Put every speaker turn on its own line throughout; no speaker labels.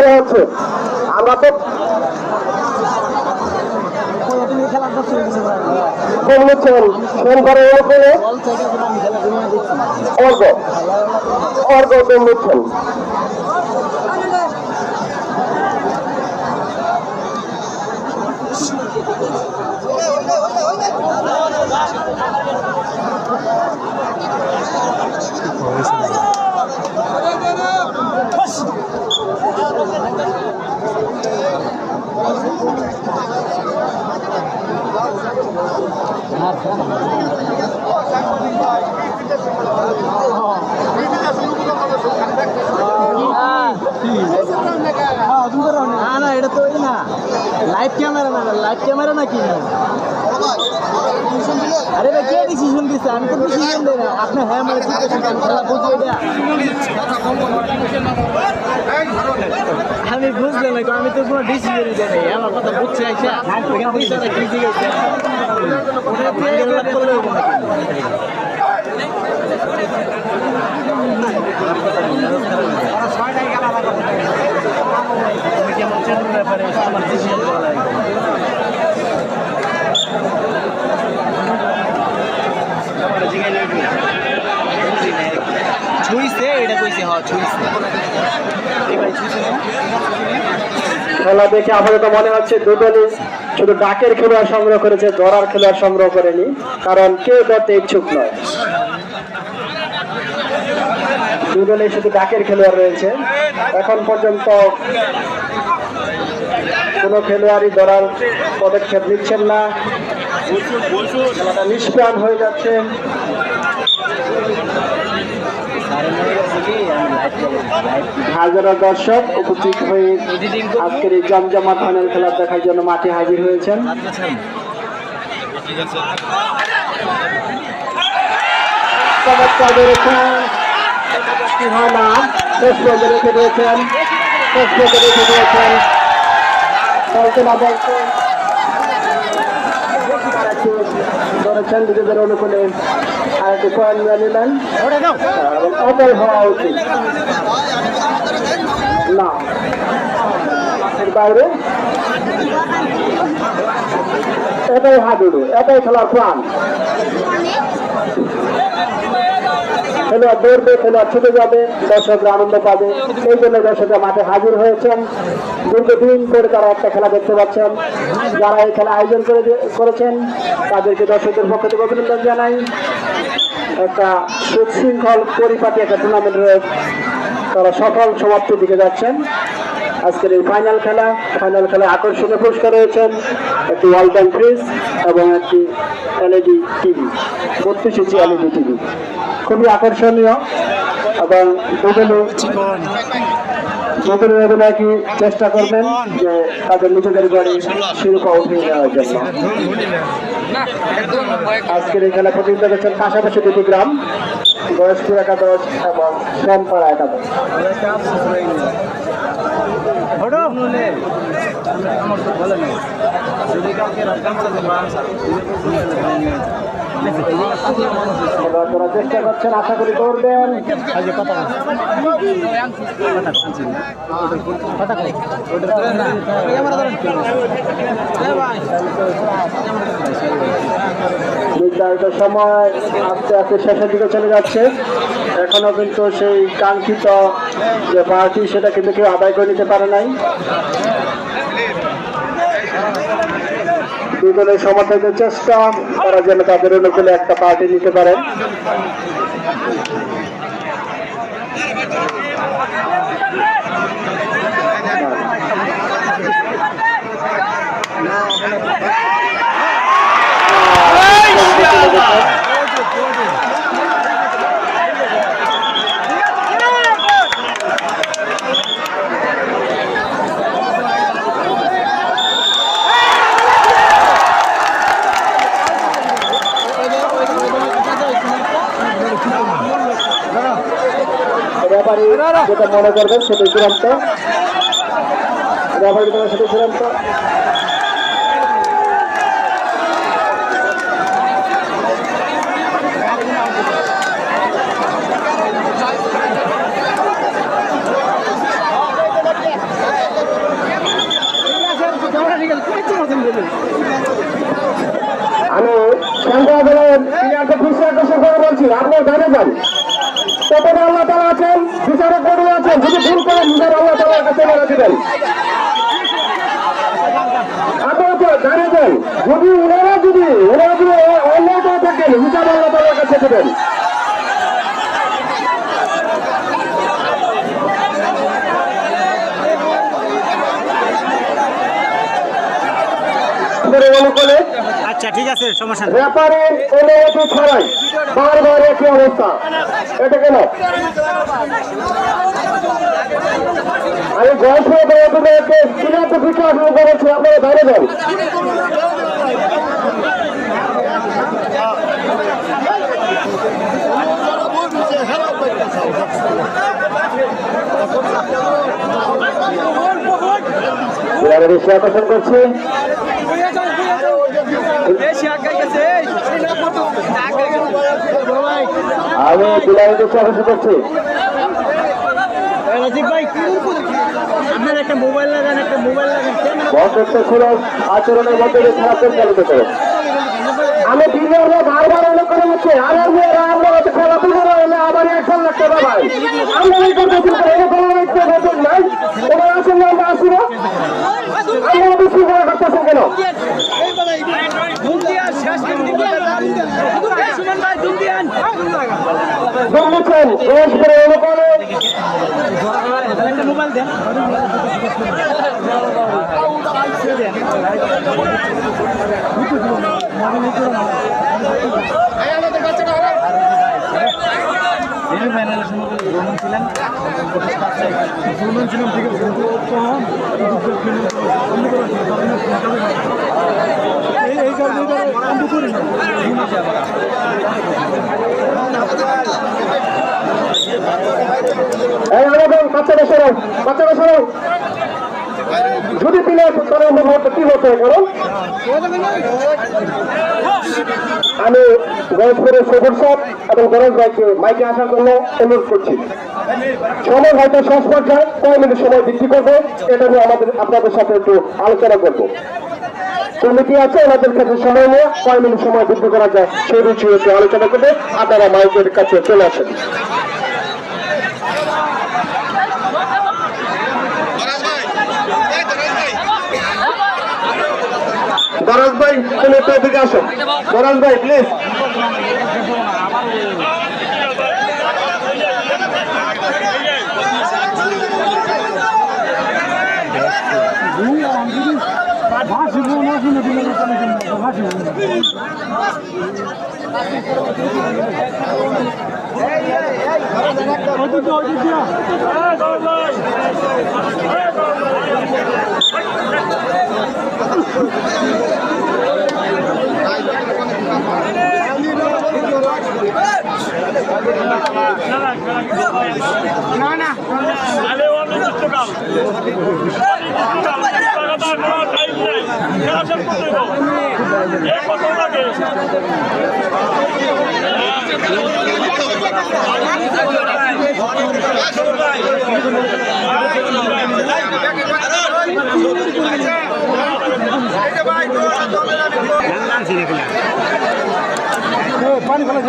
খেলা হচ্ছে। আমরা তো অর্ঘ নিচ্ছেন।
না এটা তো না লাইভ ক্যামেরা নাকি আরে ভাই কে ডিসিশন দিচ্ছে? আমি তো ডিসিশন দেই না। আপনি হ্যাঁ মানে খেলা বুঝে এটা আমি বুঝলাম না, আমি তো কোনো ডিসিশন দিই নাই। আমার কথা বুঝছে আইসা কি জিজ্ঞেস আমার ডিসিশন করা লাগে।
খেলা দেখে আপাতত মনে হচ্ছে দুদলই শুধু ডাকের খেলোয়াড় সংগ্রহ করেছে, ধরার খেলোয়াড় সংগ্রহ করেনি, কারণ কেউ ধরতে ইচ্ছুক নয়। দুদলই শুধু ডাকের খেলোয়াড় রয়েছে। এখন পর্যন্ত কোনো খেলোয়াড়ই ধরার পদক্ষেপ নিচ্ছেন না। খেলাটা নিষ্প্রাণ হয়ে যাচ্ছে। হাজারো দর্শক উপস্থিত হয়ে আজকের এই জমজমাট ফাইনাল খেলা দেখার জন্য মাঠে হাজির হয়েছেন। ধরেছেন নিজেদের অনুকূলে আরেকটি পয়েন্ট নিয়ে নিলেন। অপর হওয়া উচিত না, এর বাইরে এটাই হাডুডু, এটাই খেলার প্ল্যান। খেলোয়াড় দৌড়বে, খেলোয়াড় ছুটে যাবে, দর্শকরা আনন্দ পাবে। এই জন্য দর্শকরা মাঠে হাজির হয়েছেন। দীর্ঘদিন করে তারা একটা খেলা দেখতে পাচ্ছেন। যারা এই খেলা আয়োজন করেছেন তাদেরকে দর্শকদের পক্ষ থেকে অভিনন্দন জানাই। একটা সুশৃঙ্খল পরিপাটি একটা টুর্নামেন্টের তারা সফল সমাপ্তির দিকে যাচ্ছেন। আজকের এই ফাইনাল খেলা আকর্ষণীয় পুরস্কার রয়েছেন একটি ওয়ালটন ফ্রিজ এবং একটি LED TV, 32 inch LED TV, খুবই আকর্ষণীয়। এবং দুজনের নাকি চেষ্টা করবেন যে তাদের নিজেদের বাড়ি শিরোপা উঠিয়ে নেওয়ার জন্য। আজকের এই খেলা প্রতিযোগিতা করছেন পাশাপাশি দুটি গ্রাম, গয়েশপুর একাদশ এবং শ্যামপাড়া একাদশ। তোরা চেষ্টা করছেন, আশা করি করবেন। নির্ধারিত সময় আস্তে আস্তে শেষের দিকে চলে যাচ্ছে। এখনো কিন্তু সেই কাঙ্ক্ষিত যে পার্টি সেটা কিন্তু কেউ আদায় করে নিতে পারে নাই। দুজনের সমর্থকদের চেষ্টা তারা যেন তাদের অনুকূলে একটা পার্টি নিতে পারেন। যেটা মনে করবেন সেটাই চূড়ান্ত। সেটাই চূড়ান্ত। আপনার বাইরে যান। কতটা আল্লাহ তাআলা আছেন, বিচারক বড় আছেন, যদি ভুল করেন বিচার আল্লাহ তাআলার কাছে মেরে দিবেন। আপনারা তো দাঁড়িয়ে যান, যদি ওনারা যদি অন্যায় করে থাকেন বিচার আল্লাহ তাআলার কাছে দেবেন।
আচ্ছা ঠিক আছে, সমস্যা নেই।
রেফারির অনুমতি ছাড়াই বারবার একই অবস্থা, এটা কেন? আমি গল্প বিশ্বাস করেছি, আপনারা বাইরে যান। বেশি আকর্ষণ করছি, আমি বিলারে বেশি আকর্ষণ করছি।
আপনার একটা মোবাইল লাগান, একটা মোবাইল লাগান।
বন্ধুত্ব সুলভ আচরণের মধ্যে দিয়ে খেলা পরিচালিত করো। আমি প্লেয়াররা বারবার অনেক করে হচ্ছে আমার মেয়েরা আমরা হয়তো খেলা তুলব না, আবার 1 লাখ টাকা ভাই আমরা এই করতেছি, নতুন নাই ওরা আসেন না, আমরা আসি না, আমরা বেশি করে করতেছেন কেন? বুঝছেন রোজ করে অনুকরণে
মোবাইল দেন।
বাচ্চারা সরাও, বাচ্চারা সরাও। যদি প্লেয়ার কি হতে কারণ আমি গরজপুরের সবুজ সাহেব এবং গরজ ভাইকে মাইকে আসার জন্য অনুরোধ করছি। সময় হয়তো শেষ পর্যায়ে কয় মিনিট সময় বৃদ্ধি করবো, এটা নিয়ে আপনাদের সাথে একটু আলোচনা করবো। কমিটি আছে, ওনাদের কাছে সময় নিয়ে কয় মিনিট সময় বৃদ্ধি করা যায় সেই বিষয়ে একটু আলোচনা করবে। আপনারা মাইকের কাছে চলে আসেন। গরজ ভাই তুমি একটু এদিকে আসো। গরজ ভাই প্লিজ।
पानी फला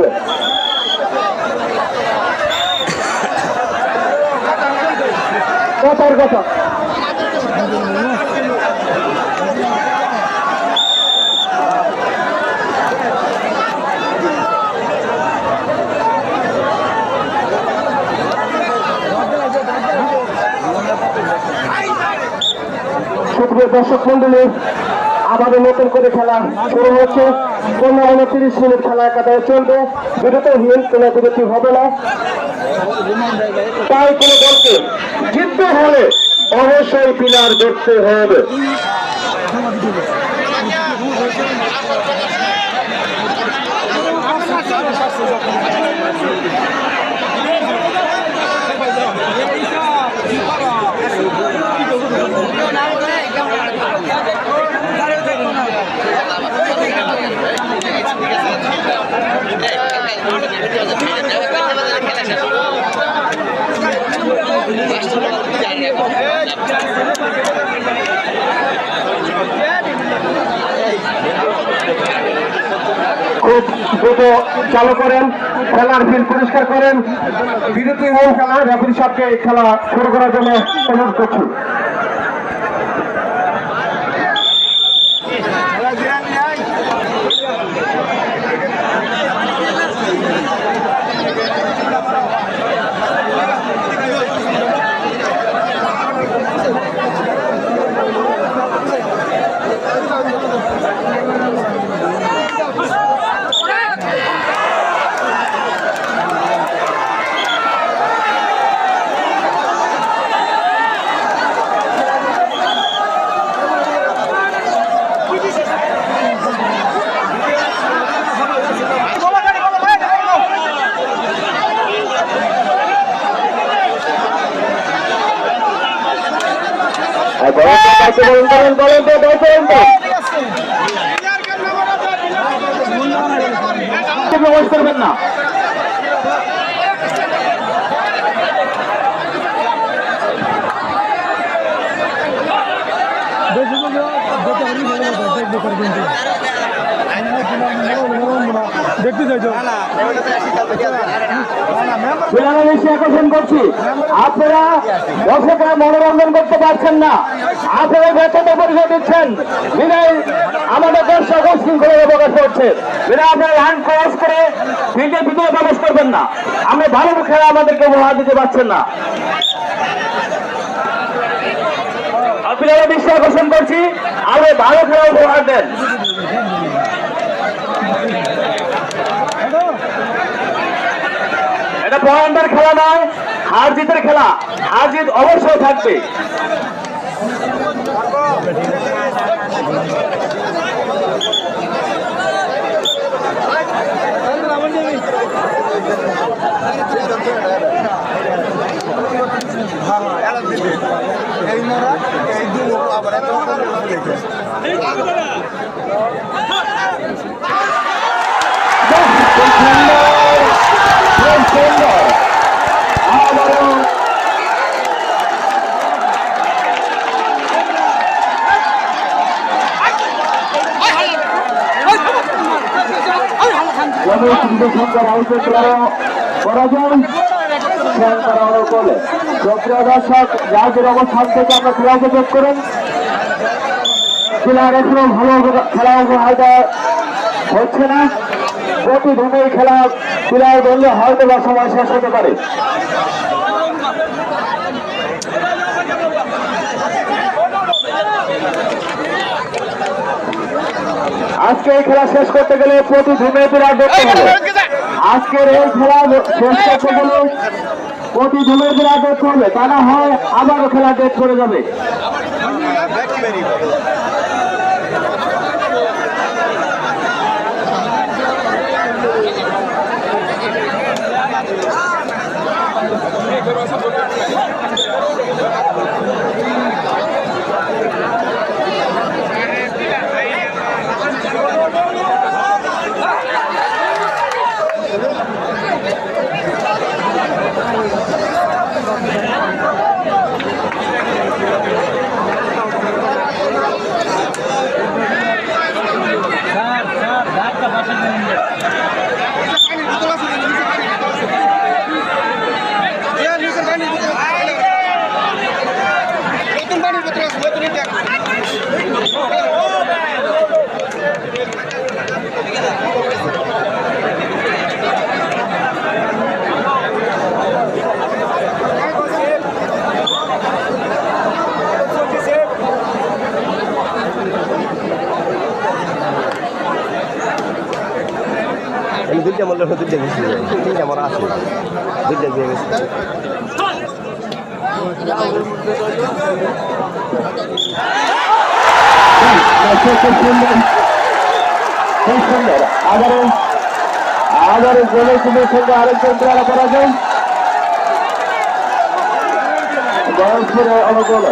হবে। কথার কথা সুপ্রিয় দর্শক মন্ডলী, আমাদের নতুন করে খেলা শুরু হচ্ছে। 15-30 মিনিট খেলা একাধারে চলবে, বিরতিহীন, কোনো বিরতি হবে না। তাই কোনো দলকে জিততে হলে অবশ্যই পিলার ধরতে হবে। খুব দ্রুত চালু করেন, খেলার ফিল্ড পরিষ্কার করেন। বিরতিহীন খেলা, রেফারি সাহেবকে খেলা শুরু করার জন্য অনুরোধ করছি। প্রবেশ করবেন না।
দেখতে চাইছো
আকর্ষণ করছি, আপনারা দর্শকরা মনোরঞ্জন করতে পারছেন না, আপনারা ব্যর্থতা পরিচয় দিচ্ছেন বিদায় আমাদের দর্শক উশৃঙ্খলা প্রকাশ করছে। বিনা আপনারা লাইন ক্রস করে ফিল্ডের ভিতরে প্রবেশ করবেন না। আমরা ভালো খেলা আমাদেরকে উপহার দিতে পারছেন না। আপনারা দৃষ্টি আকর্ষণ করছি, আমরা ভালো খেলা উপহার দেন। এটা ভয়ঙ্কর খেলা নয়, হার জিতের খেলা। হার জিত অবশ্যই থাকবে। রাজ্যের অবস্থান থেকে আমরা খেলা উপযোগ করেন। খেলার এখনো ভালো খেলা হয়তো হচ্ছে না, প্রতিদিনে খেলা খেলায় বললে হয়তো বা সময় শেষ হতে পারে। আজকে এই খেলা শেষ করতে গেলে প্রতি ধুমে বিরাট করতে হবে। আজকের এই খেলা শেষ করতে গেলে প্রতি ধুমে বিরাট করতে হবে, তা না হয় আবারও খেলা ডেট করে যাবে।
তিনটা মূল্যের মধ্যে দুইটা বেশি যায়, তিনটা আমার আছে, দুইটা দিয়ে গেছে।
আবারও গোলের টিমের সঙ্গে আরেকজন খেলা করা যায় বয়সের অনুকূল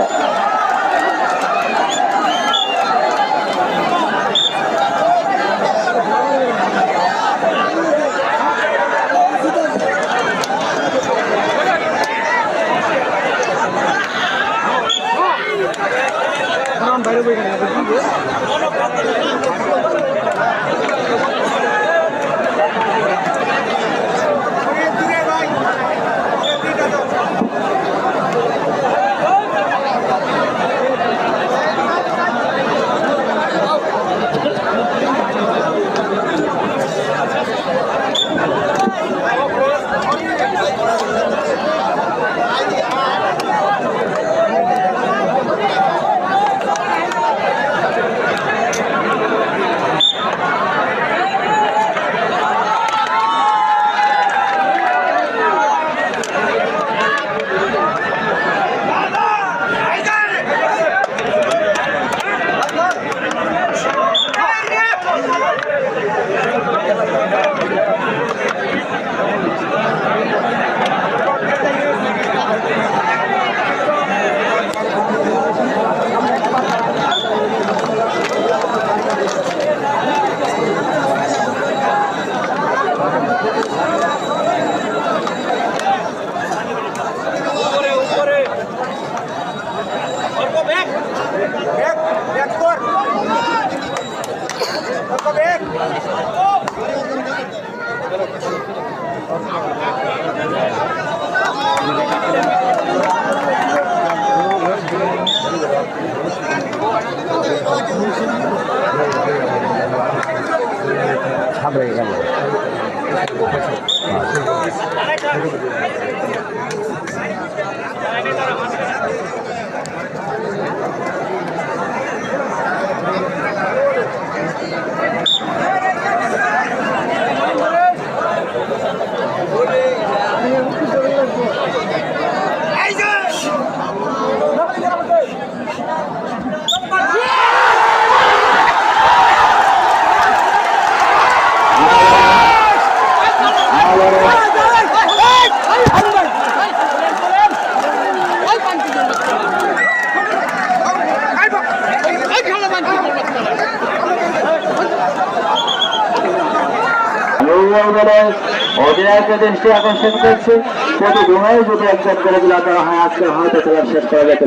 অধিনায়কের দৃষ্টি আকর্ষণ করছে প্রতি দুহায় যদি একজন করে দিলে দেওয়া হয় আজকে হয়তো খেলা শেষ করা যেতে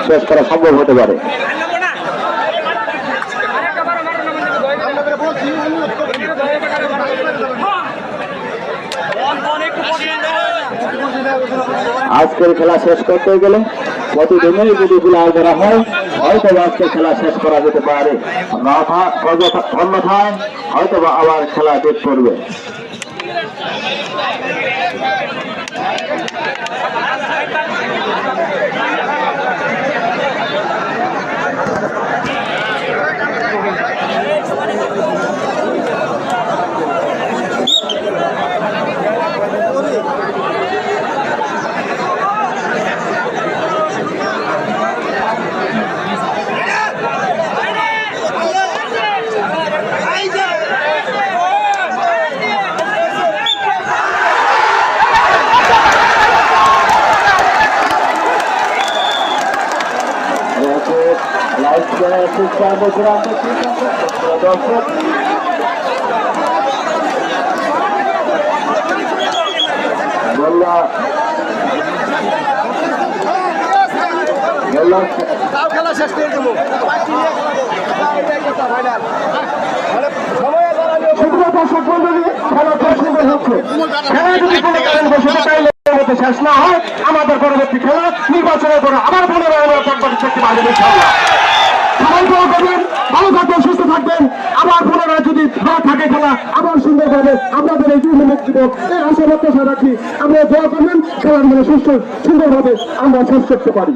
শেষ করা সম্ভব হতে পারে। আজকের খেলা শেষ করতে গেলে প্রতিদিনই যদি বিলয় করা হয় হয়তো আজকের খেলা শেষ করা যেতে পারে, অন্যথায় হয়তো আবার খেলা শেষ করবে।
খেলা শেষ করে দেবো।
শেষ না হয় আমাদের পরবর্তী খেলা নির্বাচনের পরে আবার পুনরায় সবাই ভালো করবেন, ভালো থাকবেন, সুস্থ থাকবেন। আবার পুনরায় যদি থাকে খেলা আবার সুন্দরভাবে আপনাদের এই টুর্নামেন্ট দিব এই আশা প্রত্যাশা রাখি। আমরা দোয়া করবেন খেলার মানে সুস্থ সুন্দরভাবে আমরা শেষ করতে পারি।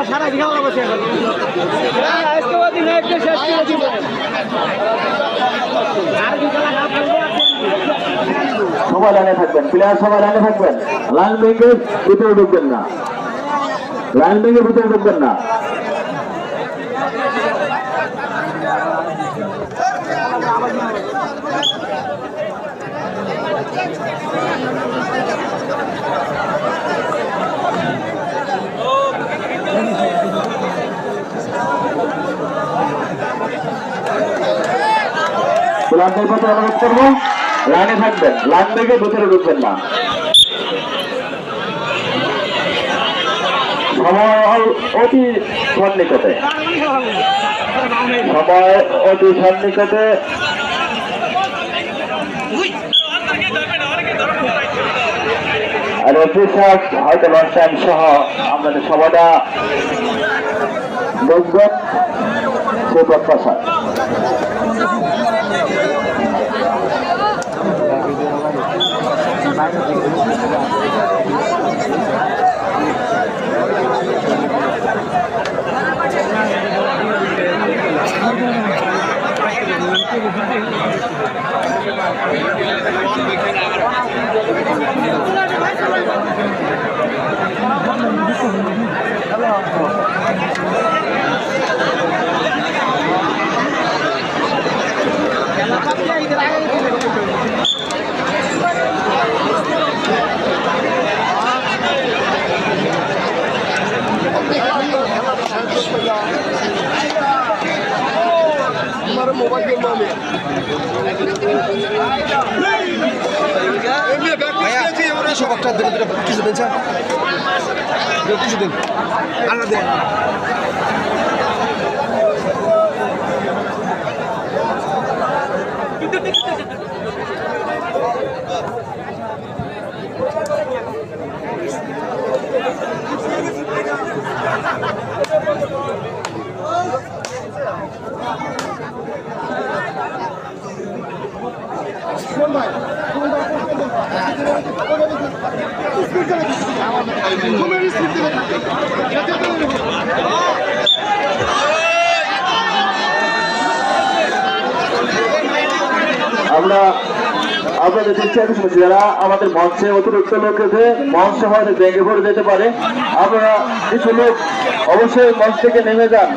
সারা দিঘা বসে আজকে দিন একটা শেষ করে দিব
সবাই লাইনে থাকবেন, প্লেয়ার সবাই লাইনে থাকবেন। লাইন ভেঙে ভিতরে ঢুকবেন না, লাইন ভেঙে ভিতরে ঢুকবেন না। প্লেয়ারদের প্রতি অনুরোধ করবো, লাইনে থাকবেন, লাইন ভেঙে ভিতরে ঢুকবেন না। সময় অতি সন্নিকটে, সময় অতি সন্নিকটে। আর অফিসার হয়তো লাস্ট টাইম সহ আমাদের সবাইটা দেখবেন সে প্রত্যাশা।
মোবাইল কিছু দিন স্যার, কিছু দিন আনা দেন।
আমরা আপনাদের দৃষ্টি আকর্ষণ করছি, যারা আমাদের মঞ্চে অতিরিক্ত লোক আছে, মঞ্চ হয়তো ভেঙে পড়ে যেতে পারে, আপনারা কিছু লোক অবশ্যই মঞ্চ থেকে নেমে যান।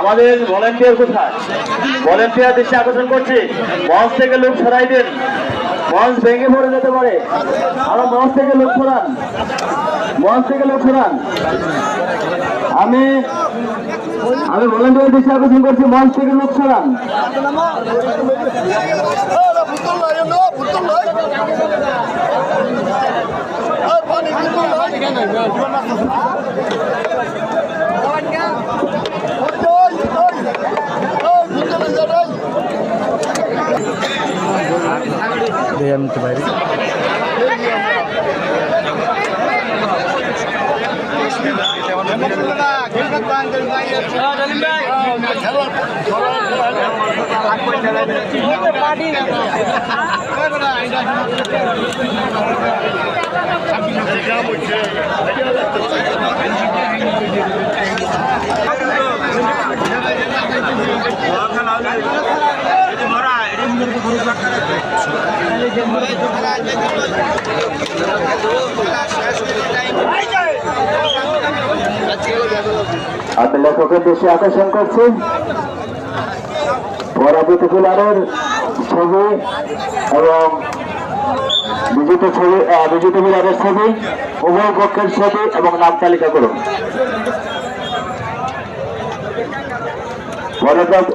আমাদের ভলেন্টিয়ার কোথায়? ভলেন্টিয়ার দৃষ্টি আকর্ষণ করছি, মঞ্চ থেকে লোক সরাই দেন, মঞ্চ ভেঙে পড়ে যেতে পারে। আরো মঞ্চ থেকে লোক সরান, মঞ্চ থেকে লোক সরান। আমি ভলেন্টিয়ার দৃষ্টি আকর্ষণ করছি, মঞ্চ থেকে লোক সরান।
বাইরে
আমি লেখকের দৃষ্টি আকর্ষণ করছি পরাজিত প্লেয়ারের ছবি এবং বিজিত প্লেয়ারের ছবি, উভয় পক্ষের ছবি এবং নাম তালিকা করুন।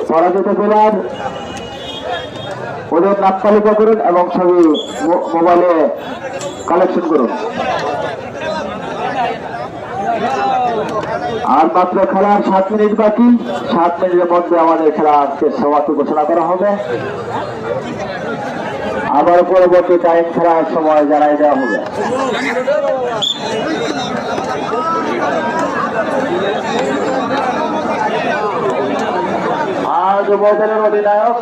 পরাজিত প্লেয়ার ওদের নাম তালিকা করুন এবং ছবি মোবাইলে কালেকশন করুন। আর মাত্র খেলার 7 মিনিট বাকি। 7 মিনিটের মধ্যে আমাদের খেলা আজকে সমাপ্তি ঘোষণা করা হবে। আবার পরবর্তী টাইম খেলার সময় জানাই দেওয়া হবে। আজ ময়দানের অধিনায়ক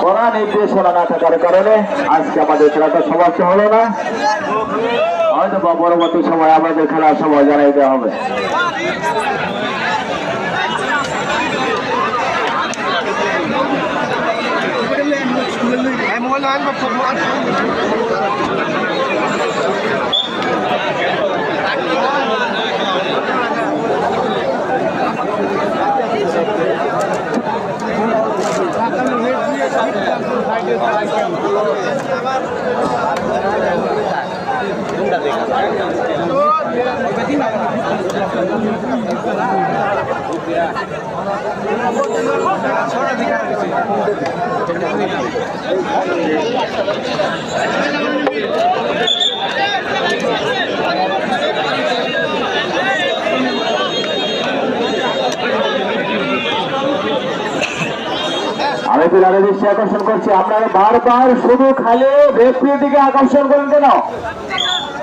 কড়া নির্দেশনা না থাকার কারণে আজকে আমাদের খেলাটা সমাপ্ত হলো না। হয়তো বা পরবর্তী সময় আমাদের খেলার সময় জানাই দেওয়া হবে। আমি প্লেয়ারের দৃষ্টি আকর্ষণ করছি, আপনারা বারবার শুধু খালি রেফারির দিকে আকর্ষণ করেন কেন?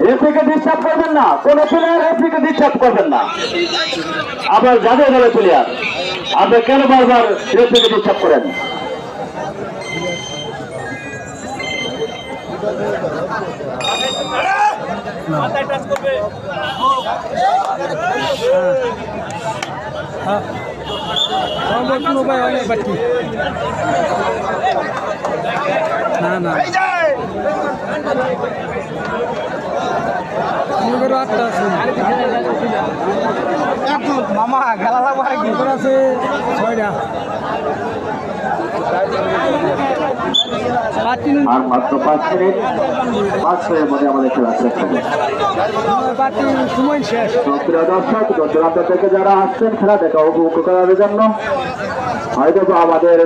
রেফারিকে ডিস্টার্ব করবেন না, কোন প্লেয়ার রেফারিকে ডিস্টার্ব করবেন না। আপনার যাদের দলে প্লেয়ার, আপনি কেন বারবার রেফারিকে ডিস্টার্ব করেন?
না না মামা খেলা লাগবো আছে 6টা।
আর মাত্র 5 মিনিট, 5 মিনিটের মধ্যে আমাদের খেলা শেষ হবে।
সময় শেষ।
প্রিয় দর্শক, দূরান্ত থেকে যারা আসছেন খেলা দেখা উপভোগ করার জন্য, হয়তো আমাদের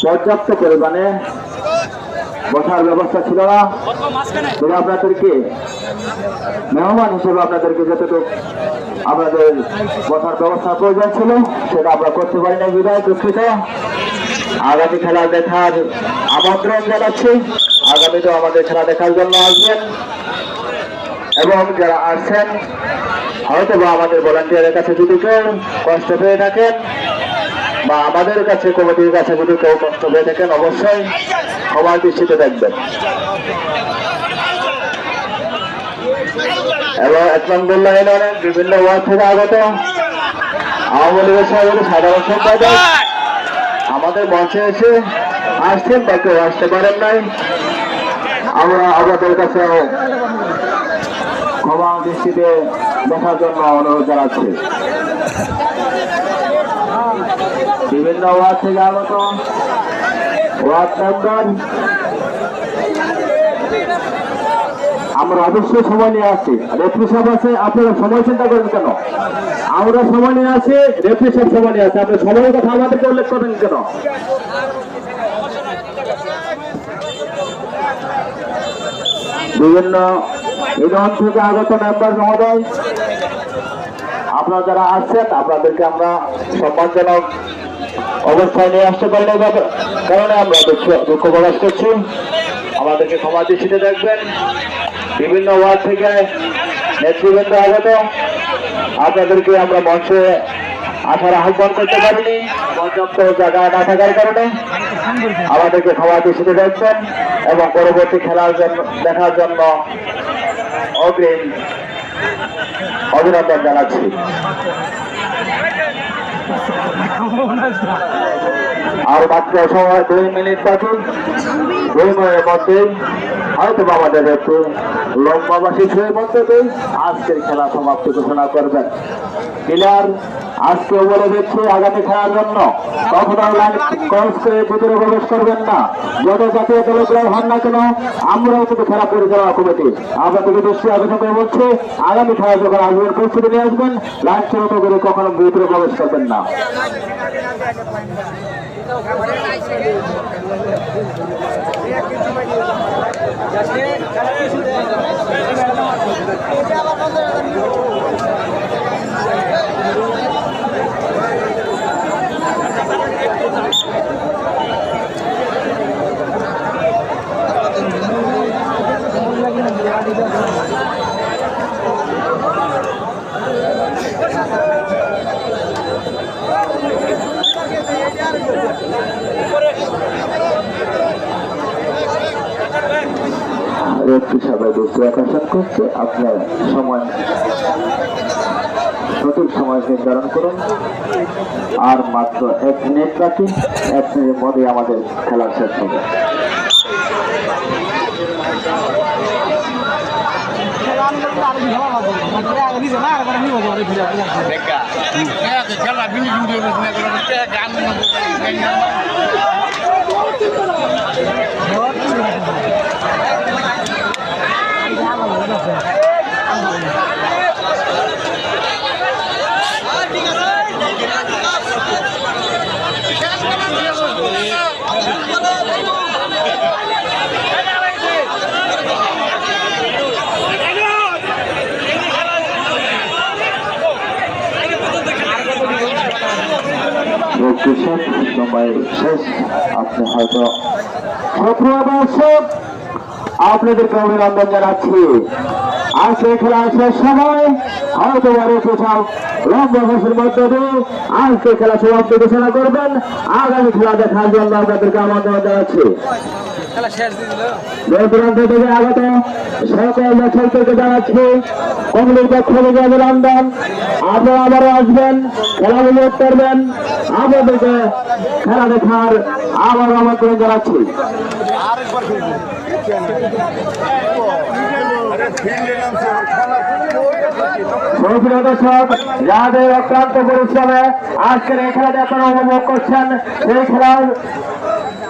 পর্যাপ্ত পরিমাণে বসার ব্যবস্থা ছিল না, তবে আপনাদেরকে মেহমান হিসেবে আপনাদেরকে যতটুকু আপনাদের বসার ব্যবস্থার প্রয়োজন ছিল সেটা আমরা করতে পারি না, বিদায় দুঃখিত। আগামী খেলা দেখার আমন্ত্রণ জানাচ্ছি। আগামীতেও আমাদের খেলা দেখার জন্য আসবেন এবং যারা আসছেন হয়তো বা আমাদের ভলান্টিয়ারের কাছে যদি কেউ কষ্ট পেয়ে থাকেন বা আমাদের কাছে কমিটির কাছে যদি কেউ কষ্ট পেয়ে থাকেন অবশ্যই ক্ষমার দৃষ্টিতে দেখবেন। এবং 1 নম্বর লাইনের বিভিন্ন ওয়ার্ড থেকে আগত আওয়ামী লীগের সভাপতি সাধারণ সম্পাদক আমাদের মঞ্চে এসে আসছেন বা কেউ আসতে পারেন নাই, আমরা আমাদের কাছে ক্ষমা দৃষ্টিতে দেখার জন্য অনুরোধ জানাচ্ছি। বিভিন্ন ওয়ার্ড থেকে আগত ওয়ার্ড মেম্বার আমরা অবশ্যই সময় নিয়ে আসছি। রেফারি সাহেব আছে, আপনারা সময় চিন্তা করেন কেন? আমরা সময় নিয়ে আসি, রেফারি সাহেব সময় নিয়ে আসে, আপনি সময়ের কথা আমাদেরকে উল্লেখ করেন কেন? বিভিন্ন ইউনিয়ন থেকে আগত মেম্বার মহোদয়, আপনারা যারা আসছেন আপনাদেরকে আমরা সম্মানজনক অবস্থায় নিয়ে আসতে পারি না, কারণে আমরা দুঃখ প্রকাশ করছি। আমাদেরকে ক্ষমা দৃষ্টিতে দেখবেন। বিভিন্ন ওয়ার্ড থেকে নেতৃবৃন্দ আগত, আপনাদেরকে আমরা মঞ্চে আসার আহ্বান করতে পারিনি পর্যাপ্ত জায়গা না থাকার কারণে। আমাদেরকে খাওয়াতে শিখে যাচ্ছেন এবং পরবর্তী খেলার জন্য দেখার জন্য অগ্রিম অভিনন্দন জানাচ্ছি। আর মাত্র সময় 2 মিনিট বাকি। 2 মিনিটের মধ্যেই হয়তো আমাদের একটু লম্বা শিশুর মধ্যেই আজকের খেলা সমাপ্তি ঘোষণা করবেন। প্লেয়ার আজকে বলে দিচ্ছে আগামী খেলার জন্য কখনো লাইন ক্রস করে ভিতরে প্রবেশ করবেন না। যত জাতীয় দলগুলো হন না কেন আমরাও কিন্তু খেলা পরিচালনা কমিটি আপনাদেরকে দৃষ্টি আকর্ষণ করে বলছে আগামী খেলা যখন আসবেন প্রস্তুতি নিয়ে আসবেন, লাইন ছোট করে কখনো ভিতরে প্রবেশ করবেন না। সবাই দৃষ্টি আকর্ষণ করছে, আপনার সময় সঠিক সময় নির্ধারণ করুন। আর মাত্র 1 মিনিট বাকি। 1 মিনিটের মধ্যে আমাদের খেলা শেষ হবে। সময় শেষ। আপনি হয়তো দর্শক আপনাদেরকে অভিনন্দন জানাচ্ছি। আজকে খেলা শেষ সময় হয়তো পোশাক লম্বা বছর মধ্যে দিয়ে আজকে খেলা সমাপ্তি ঘোষণা করবেন। আগামী খেলা দেখার জন্য আপনাদেরকে আমন্ত্রণ জানাচ্ছি। দূরান্ত থেকে আগত সকল দর্শকদেরকে জানাচ্ছি কমিটির পক্ষ থেকে অভিনন্দন। আপনারা আবারও আসবেন, খেলা উপভোগ করবেন। আপনাদেরকে খেলা দেখার আবার আমন্ত্রণ জানাচ্ছি। দর্শক যাদের অক্লান্ত পরিশ্রমে আজকের এই খেলাতে আপনারা উপভোগ করছেন, সেই খেলার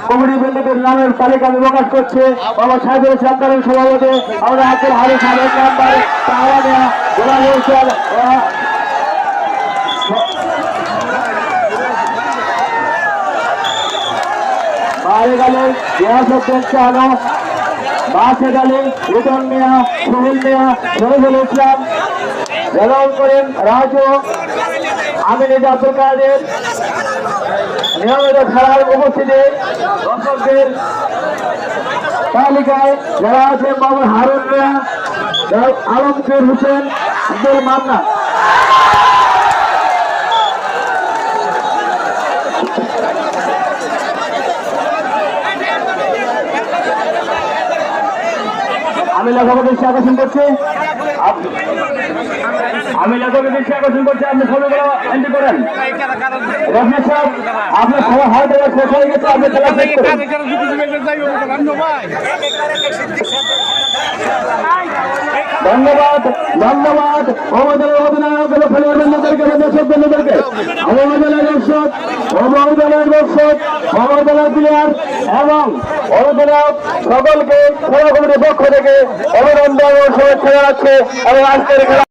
কমিটি বন্ধুদের নামের তালিকা আমি প্রকাশ করছে। বাবা সাহেবের সরকারের সভাপতি আমরা আব্দুল হারিস সাহেবের নাম্বার বাসে গেলেন রুটন মিয়া, সুহিল মিয়া, শহীদুল ইসলাম, রেলন করেন রাজু, আমিনুল আব্দুল কাদের। নিয়মিত খেলার উপস্থিতি দর্শকদের তালিকায় যারা আছেন বাবু হারুন মিয়া, আলমগীর হোসেন, আব্দুল মান্না। আমি লেখকের দৃষ্টি আকর্ষণ করছি আপনি ছবিগুলো এন্ট্রি করেন। রফিক সাহেব আপনার সবাই হয়তো শেষ হয়ে গেছে, আপনি খেলা শেষ করেন। ধন্যবাদ ধন্যবাদ আমাদের অধিনায়ক খেলোয়াড়দেরকে দর্শক বন্ধুদেরকে, আমাদের দর্শক, আমাদের দর্শক, আমাদের প্লেয়ার এবং অধিনায়ক সকলকে খেলা কমিটির পক্ষ থেকে অভিনন্দন ও শুভেচ্ছা জানাচ্ছে এবং আজকের খেলা